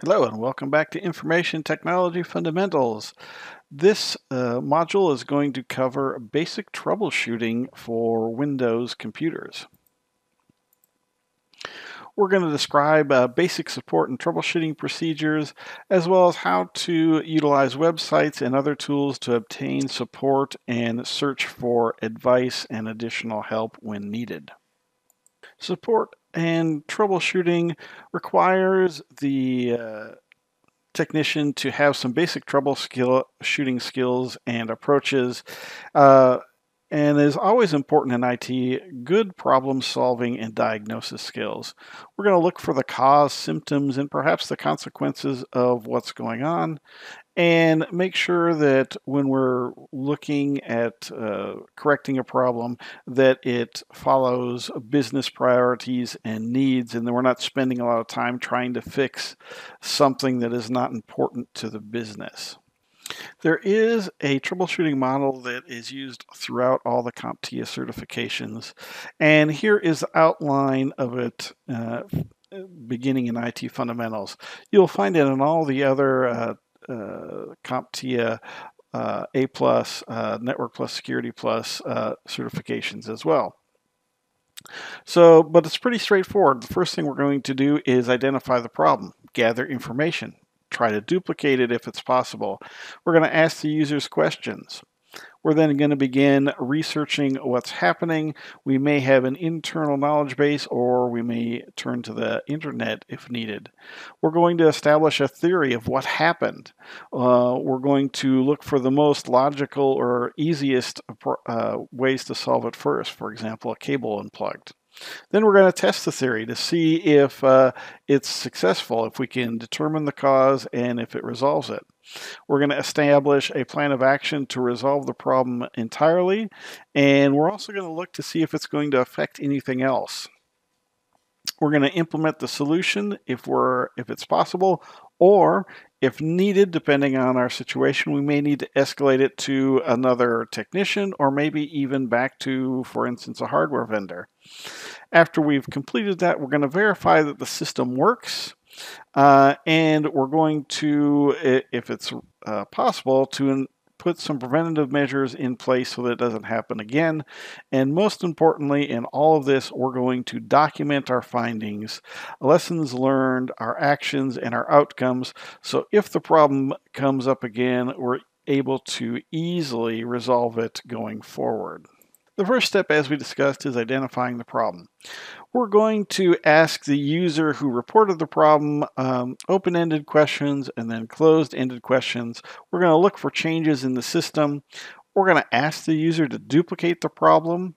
Hello and welcome back to Information Technology Fundamentals. This module is going to cover basic troubleshooting for Windows computers. We're going to describe basic support and troubleshooting procedures, as well as how to utilize websites and other tools to obtain support and search for advice and additional help when needed. Support and troubleshooting requires the technician to have some basic troubleshooting skills and approaches. Uh, and is always important in IT, good problem solving and diagnosis skills. We're going to look for the cause, symptoms, and perhaps the consequences of what's going on, and make sure that when we're looking at correcting a problem, that it follows business priorities and needs, and that we're not spending a lot of time trying to fix something that is not important to the business. There is a troubleshooting model that is used throughout all the CompTIA certifications, and here is the outline of it beginning in IT fundamentals. You'll find it in all the other CompTIA A+, Network Plus, Security Plus certifications as well. So, but it's pretty straightforward. The first thing we're going to do is identify the problem, gather information, try to duplicate it if it's possible. We're going to ask the users questions. We're then going to begin researching what's happening. We may have an internal knowledge base, or we may turn to the internet if needed. We're going to establish a theory of what happened. We're going to look for the most logical or easiest ways to solve it first. For example, a cable unplugged. Then we're going to test the theory to see if it's successful, if we can determine the cause and if it resolves it. We're going to establish a plan of action to resolve the problem entirely, and we're also going to look to see if it's going to affect anything else. We're going to implement the solution if it's possible, or if needed, depending on our situation, we may need to escalate it to another technician or maybe even back to, for instance, a hardware vendor. After we've completed that, we're going to verify that the system works. And we're going to, if it's possible, to put some preventative measures in place so that it doesn't happen again. And most importantly, in all of this, we're going to document our findings, lessons learned, our actions, and our outcomes. So if the problem comes up again, we're able to easily resolve it going forward. The first step, as we discussed, is identifying the problem. We're going to ask the user who reported the problem open-ended questions and then closed-ended questions. We're going to look for changes in the system. We're going to ask the user to duplicate the problem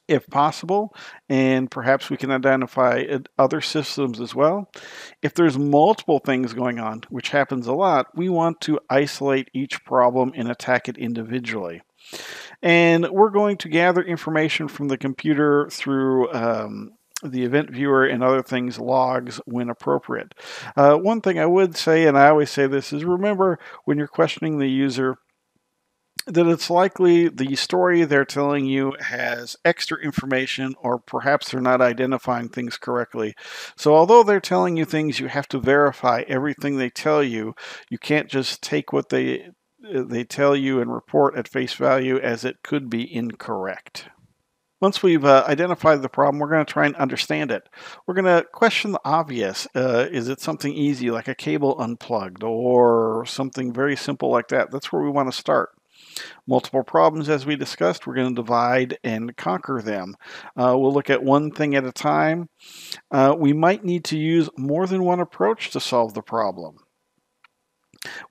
if possible, and perhaps we can identify other systems as well. If there's multiple things going on, which happens a lot, we want to isolate each problem and attack it individually. And we're going to gather information from the computer through the event viewer and other things, logs when appropriate. One thing I would say, and I always say this, is remember when you're questioning the user that it's likely the story they're telling you has extra information, or perhaps they're not identifying things correctly. So although they're telling you things, you have to verify everything they tell you. You can't just take what they tell you and report at face value, as it could be incorrect. Once we've identified the problem, we're going to try and understand it. We're going to question the obvious. Is it something easy like a cable unplugged, or something very simple like that? That's where we want to start. Multiple problems, as we discussed, we're going to divide and conquer them. We'll look at one thing at a time. We might need to use more than one approach to solve the problem.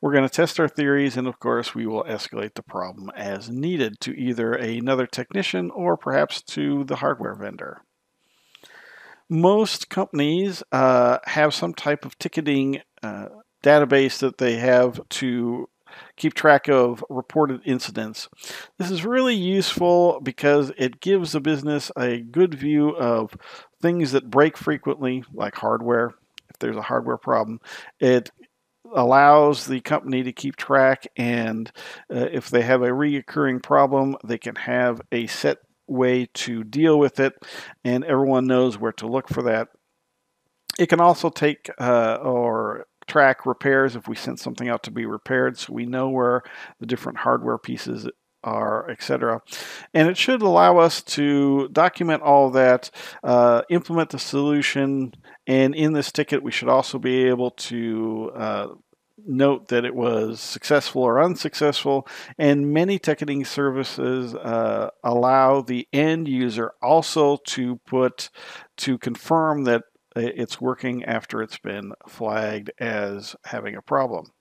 We're going to test our theories, and of course we will escalate the problem as needed to either another technician or perhaps to the hardware vendor. Most companies have some type of ticketing database that they have to keep track of reported incidents. This is really useful because it gives the business a good view of things that break frequently, like hardware. If there's a hardware problem, it allows the company to keep track, and if they have a recurring problem, they can have a set way to deal with it, and everyone knows where to look for that. It can also take or track repairs if we send something out to be repaired, so we know where the different hardware pieces are, etc. And it should allow us to document all that, implement the solution, and in this ticket we should also be able to note that it was successful or unsuccessful. And many ticketing services allow the end user also to confirm that it's working after it's been flagged as having a problem.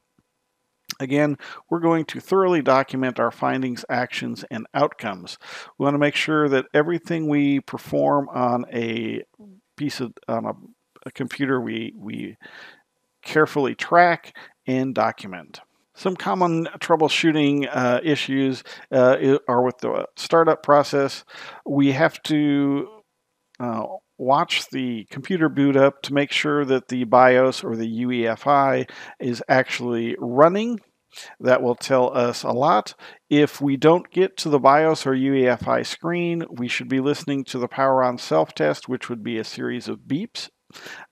Again, we're going to thoroughly document our findings, actions, and outcomes. We want to make sure that everything we perform on a computer we carefully track and document. Some common troubleshooting issues are with the startup process. We have to watch the computer boot up to make sure that the BIOS or the UEFI is actually running. That will tell us a lot. If we don't get to the BIOS or UEFI screen, we should be listening to the power on self-test, which would be a series of beeps.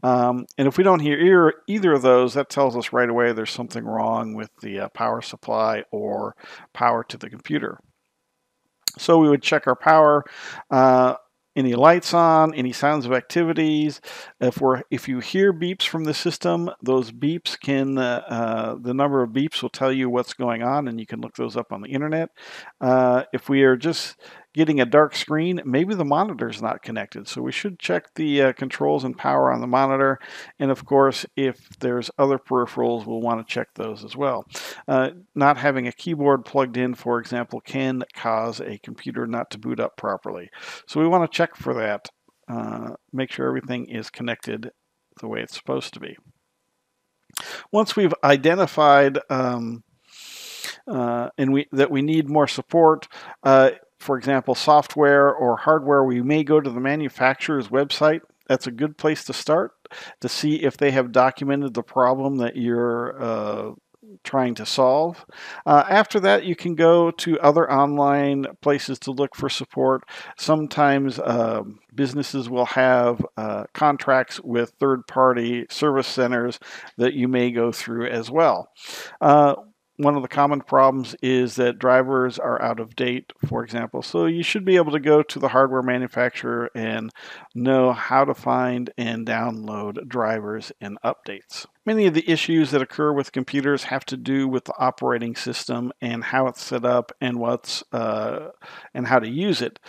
And if we don't hear either of those, that tells us right away there's something wrong with the power supply or power to the computer. So we would check our power, any lights on, any sounds of activities. If you hear beeps from the system, those beeps can the number of beeps will tell you what's going on, and you can look those up on the internet. If we are just getting a dark screen, maybe the monitor is not connected, so we should check the controls and power on the monitor. And of course, if there's other peripherals, we'll want to check those as well. Not having a keyboard plugged in, for example, can cause a computer not to boot up properly. So we want to check for that, make sure everything is connected the way it's supposed to be. Once we've identified that we need more support, for example, software or hardware, we may go to the manufacturer's website. That's a good place to start to see if they have documented the problem that you're trying to solve. After that, you can go to other online places to look for support. Sometimes businesses will have contracts with third-party service centers that you may go through as well. One of the common problems is that drivers are out of date, for example. So you should be able to go to the hardware manufacturer and know how to find and download drivers and updates. Many of the issues that occur with computers have to do with the operating system and how it's set up and and how to use it.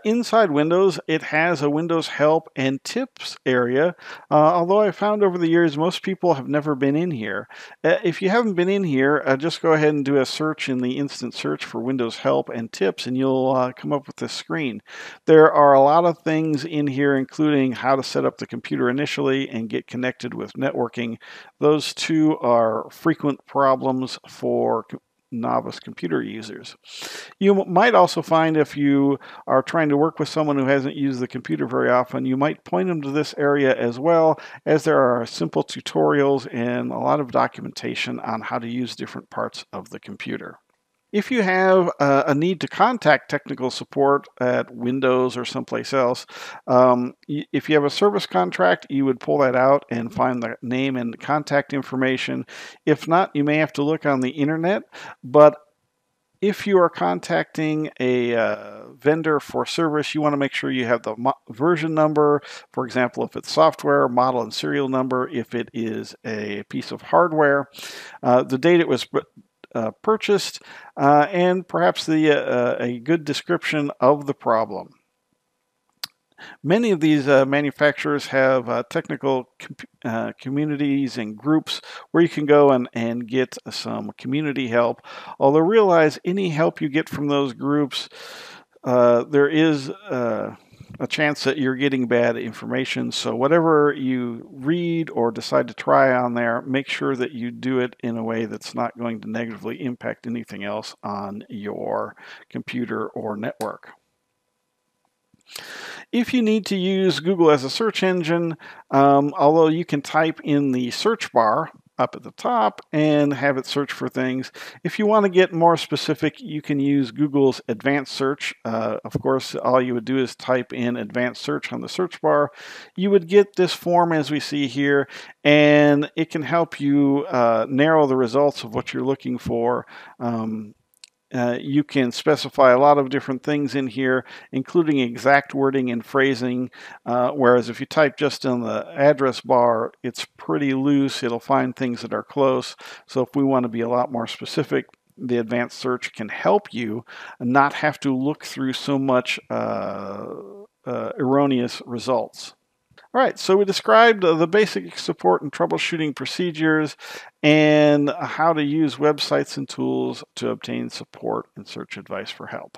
Inside Windows, it has a Windows Help and Tips area, although I found over the years most people have never been in here. If you haven't been in here, just go ahead and do a search in the instant search for Windows Help and Tips, and you'll come up with this screen. There are a lot of things in here, including how to set up the computer initially and get connected with networking. Those two are frequent problems for novice computer users. You might also find, if you are trying to work with someone who hasn't used the computer very often, you might point them to this area as well, as there are simple tutorials and a lot of documentation on how to use different parts of the computer. If you have a need to contact technical support at Windows or someplace else, if you have a service contract, you would pull that out and find the name and contact information. If not, you may have to look on the internet. But if you are contacting a vendor for service, you want to make sure you have the version number. For example, if it's software, model and serial number. If it is a piece of hardware, the date it was purchased, and perhaps a good description of the problem. Many of these manufacturers have technical communities and groups where you can go and get some community help. Although realize any help you get from those groups, there is a chance that you're getting bad information. So whatever you read or decide to try on there, make sure that you do it in a way that's not going to negatively impact anything else on your computer or network. If you need to use Google as a search engine, although you can type in the search bar, up at the top and have it search for things. If you want to get more specific, you can use Google's advanced search. Of course, all you would do is type in advanced search on the search bar. You would get this form as we see here, and it can help you narrow the results of what you're looking for. You can specify a lot of different things in here, including exact wording and phrasing, whereas if you type just in the address bar, it's pretty loose. It'll find things that are close. So if we want to be a lot more specific, the advanced search can help you not have to look through so much erroneous results. All right, so we described the basic support and troubleshooting procedures and how to use websites and tools to obtain support and search advice for help.